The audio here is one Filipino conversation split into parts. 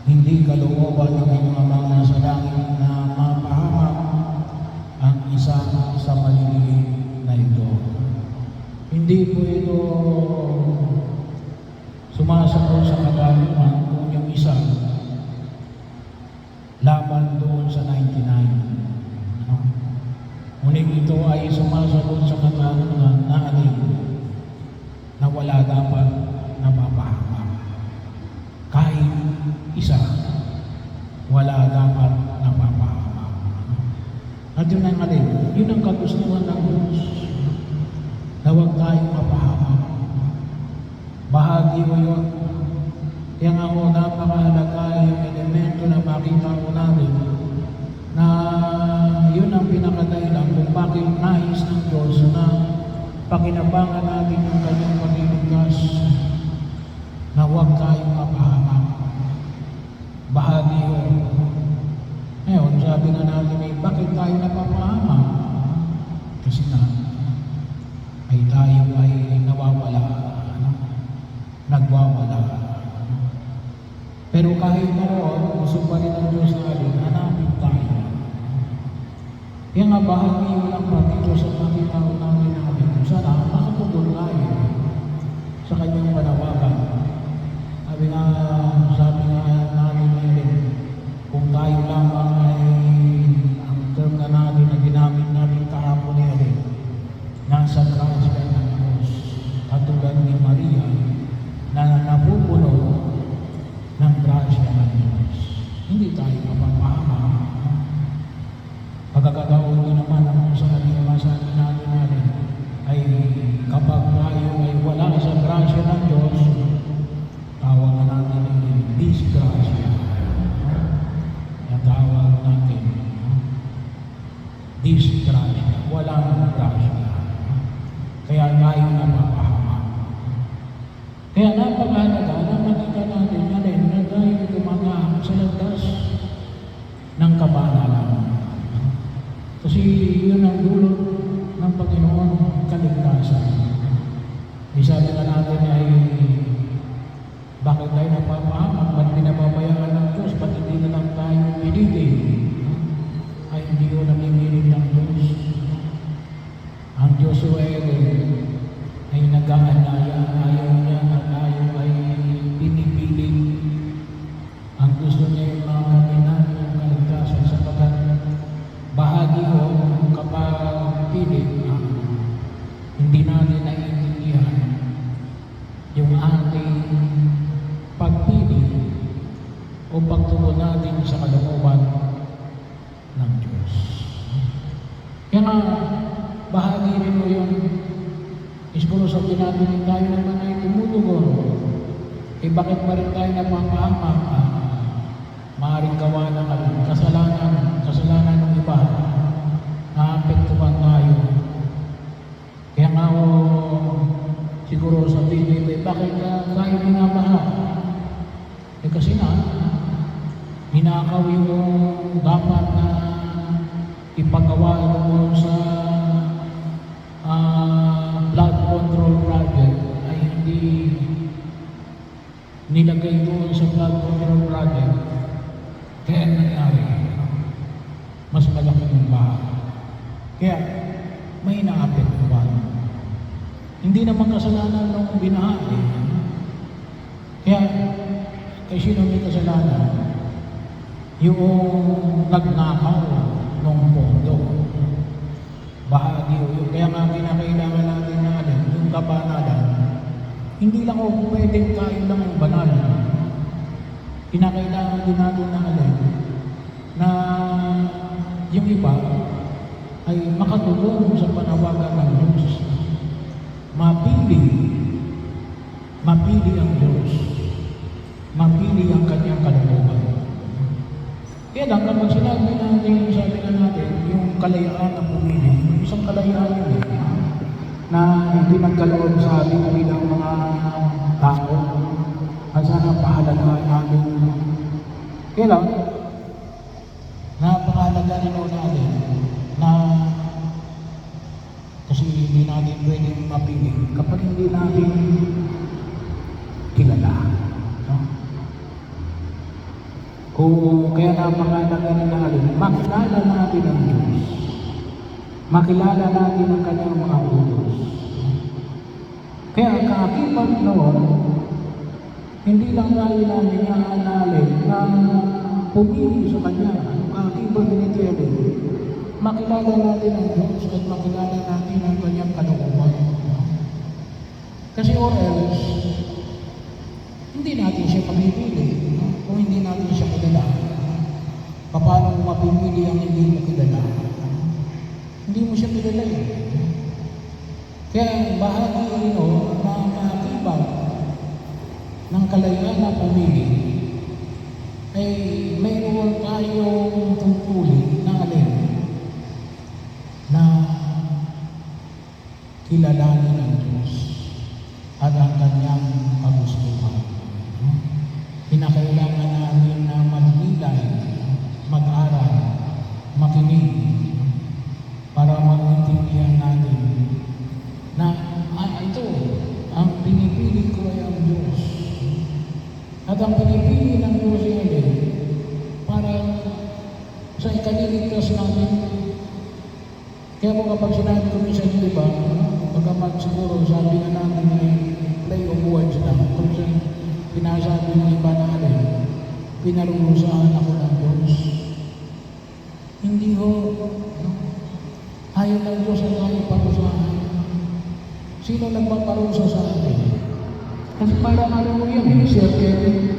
hindi kalooban ng inyong Amang nasa langit na mapahamak ang isa sa maliliit na ito. Hindi po ito sumasagot sa kagalingan kung yung isa laban doon sa 99. Ngunit ito ay sumasagot sa kagalingan na alin na wala dapat napapahamak. Kahit isa, wala dapat napapahamak. At yun ang alin, yun ang kagustuhan ng Diyos, na huwag tayong mapahamak. Bahagi mo yun. Kaya nga ho, napakahalaga yung elemento na makita ko natin na yun ang pinakadahilan kung bakit nais ng Diyos na pakinabangan natin yung kanyang pagliligtas, na huwag tayong mapahamak. Bahagi ho. Ngayon, sabi na natin bakit tayo napapahamak? Kasi na, ay tayo ay nawawala, nagwawala. Pero kahit naroon, gusto pa rin ng Diyos na hanapin tayo. Kaya nga bahagi mo lang dito sa pagkitao namin kung sana makatugon tayo sa kanyang panawagan. Sabi nga namin ngayon, kung tayo lamang ay ang term na natin na ginamit natin kahapon ngayon, nasa grasya ng Diyos, katulad ni Maria na napupuno ng grasya ng Diyos. Hindi tayo mapapahamak. Pagkakataon din naman ang sabi natin ay kapag tayo ay wala sa grasya ng Diyos, tawag na natin yung disgrasya. Natawag natin disgrasya. Walang grasya. Kaya tayo napapahamak. Kaya napakahalaga na makita natin na tayo gumagahang sa landas ng kabanalan. Kasi yun ang dulot ng Panginoon, kaligtasan. Sabi na natin ay bakit tayo napapahamak? Ba't pinababayaan ng Diyos? Ba't hindi na lang tayo pilitin? Ay hindi ko namimilit ng Diyos. Ang Diyos ay nag-aanaya. Ayaw niya na tayo ay pinipilit. Ang gusto niya yung mga kaminan ng kaligtasan sapagkat bahagi ko kapag pilit hindi natin naiintindihan yung ating pagpili o pagtugon natin sa kalooban ng Diyos. Kaya nga, bahagi rin mo yung siguro sabihin natin tayo naman ay tumutugon. Bakit pa rin tayo napapahamak? Maaaring gawa ng kasalanan ng iba, naapektuhan tayo. Kaya nga siguro sabihin nila, bakit tayo minamahal? Kasi na, hinakaw yung dapat na ipagawa doon sa blood control project ay hindi nilagay doon sa blood control project. Kaya nangyari, mas malaki yung baha. Kaya may naapektuhan. Hindi naman kasalanan ng binaha. Kaya sino may kasalanan? Yung nagnakaw ng pondo. Bahagi yun. Kaya nga kinakailangan natin na yung kabanalan. Hindi lang pwedeng kain lang ang banal. Kinakailangan din natin na yung iba ay makatulong sa panawagan ng Diyos. Mapili ang Diyos. Mapili ang kanyang kalooban. Kaya lang kapag sinabi natin, sabi na natin, yung kalayaan na pumili, yung isang kalayaan yun na hindi nagkaloob sa ating bilang mga tao at sana pahalagaan natin. Kaya lang, napakahalaga rin natin na kasi hindi natin pwedeng mapili kapag hindi natin kilala. No? Kung kaya napakalaga rin na makilala natin ang Diyos. Makilala natin ang kanyang mga utos. Kaya ang kaakibat noon, hindi lang tayo namin naaalala na pumili sa kanya. Ang kaakibat nito yan, makilala natin ang Diyos at makilala natin ang kanyang kalooban. Kasi or else, hindi natin siya pamipili. Kung hindi natin siya kilala, paano mo mapipili ang hindi mo kilala? Hindi mo siya kilala eh. Kaya bahagi rin na maakibat ng kalayaan na pumili ay mayroon tayong tungkulin na alin na kilalanin ang Diyos at ang kanyang kagustuhan. Kinakailangan natin na magnilay, mag-aral, makinig para maintindihan natin na ito, ang pinipili ko ay ang Diyos. At ang pinipili ng Diyos ay para sa ikaliligtas natin. Kaya po kapag sinabi ko minsan, di ba, pagkamat siguro sabi na natin ay play of words na, kung pinasabi ng iba na pinarurusahan ako ng Diyos. Hindi ho, ayaw ng Diyos na tayo parusahan. Sino nagpaparusa sa atin? Kasi parang alam mo yan, circle.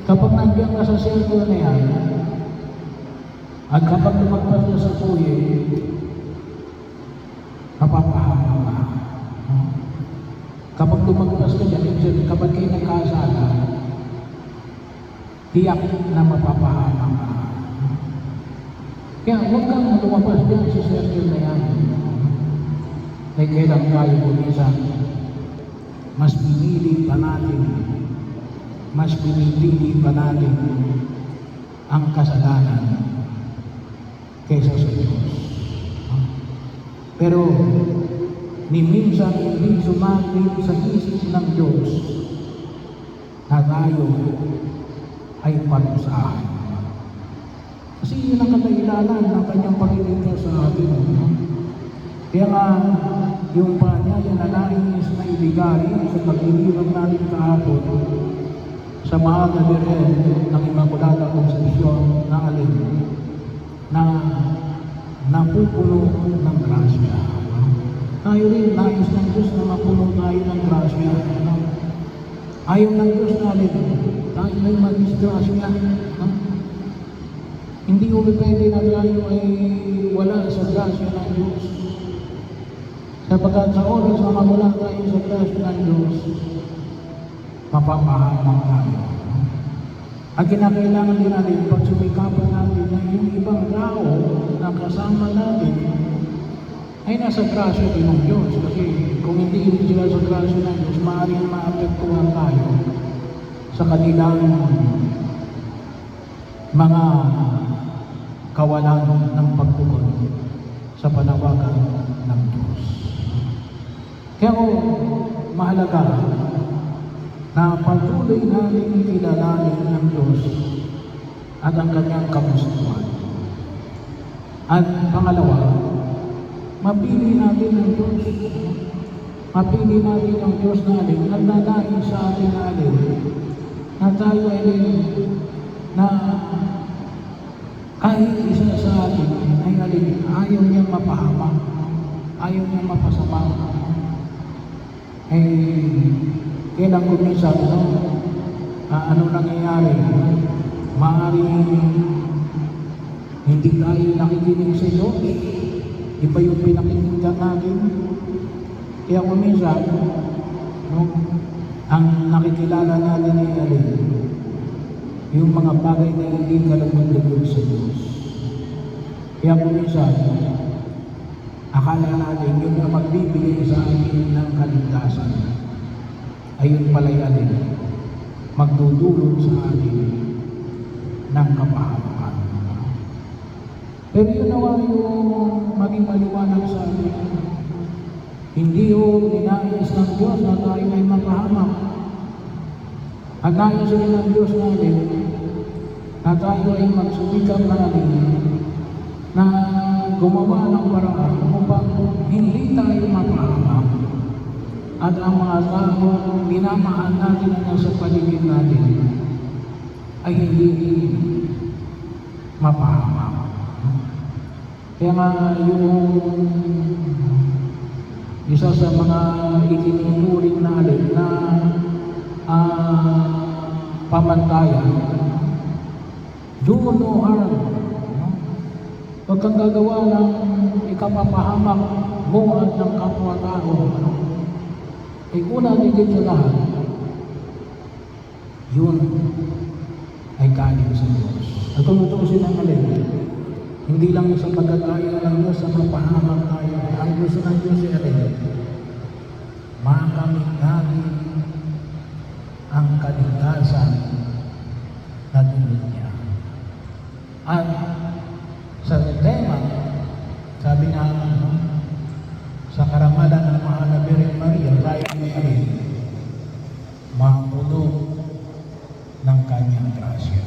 Kapag nandiyan ka sa circle na yan, at kapag lumagpas ka sa puye, napapahamak ka. Kapag lumagpas ka dyan, kapag kayo nagkasala, tiyak na mapapahamak ka. Kaya huwag kang lumabas dyan sa circle na yan. Ay kailang tayo po minsan, mas pinili pa natin ang kasalanan kaysa sa Diyos. Pero ni minsan hindi sumagin sa isip ng Diyos na tayo ay parusahan. Kasi yun ang kadahilanan ng kanyang pagliligtas sa atin. Kaya nga, yung panyaya na nais na ibigay sa paglilibang natin kahapon sa mahal na birhen ng Immaculada Concepcion na alin na napupuno ng grasya. Tayo rin, nais ng Diyos na mapuno tayo ng grasya. Ayaw ng Diyos na alin, tayo ay mag-disgrasya. Hindi ko pwede na tayo ay wala sa grasya ng Diyos. Sapagkat sa oras na mawala tayo sa grasya ng Diyos, mapapahamak tayo. Ang kinakailangan din natin, pagsumikapan natin na yung ibang tao na kasama natin ay nasa grasya din ng Diyos. Kasi kung hindi sila sa grasya ng Diyos, maaaring maapektuhan tayo sa kanilang mga kawalan ng pagtugon sa panawagan ng Diyos. Kaya mahalaga na patuloy natin kilalanin ng Diyos at ang kanyang kagustuhan. At pangalawa, mapili natin ang Diyos. Mapili natin ang Diyos na alin at nanain sa atin na alin na tayo alin na kahit isa sa atin ay alin ayaw niyang mapahamak, ayaw niyang mapasama. Kailang kuminsan, ano nangyayari? Maaaring hindi tayo nakikinig sa Diyos. Iba yung pinakinggan natin. Kaya kuminsan, ang nakikilala natin ay alin, yung mga bagay na hindi kalagod-lagod sa Diyos. Kaya kuminsan, akala natin yung na magbibigay sa atin ng kaligtasan. Ayun pala'y alin, magdudulot sa atin ng kapahamakan. Pero yun nawa yung maging maliwanag sa atin. Hindi yung ninais ng Diyos na tayo ay mapahamak. At nais rin ng Diyos natin na tayo ay magsumikap natin na gumawa ng paraan upang hindi tayo mapahamak at ang mga tao minamahal natin na nasa paligid natin ay hindi mapahamak. Kaya nga yung isa sa mga itinuturing natin na pamantayan, do no harm. Huwag kang gagawa ng ikapapahamak mo at ng kapwa-tao. Una digit sa lahat, yun ay galing sa Diyos. At kung tutusin ang alin, hindi lang sa pagkakaya ng Diyos sa mapahamak tayo. Ang gusto ng Diyos ay alin, makamit natin ang kaligtasan na dulot niya. At sa tema, sabi nga sa karamalan ng Mahal na Birhen Maria, tayo ay mapuno ng kanyang grasya.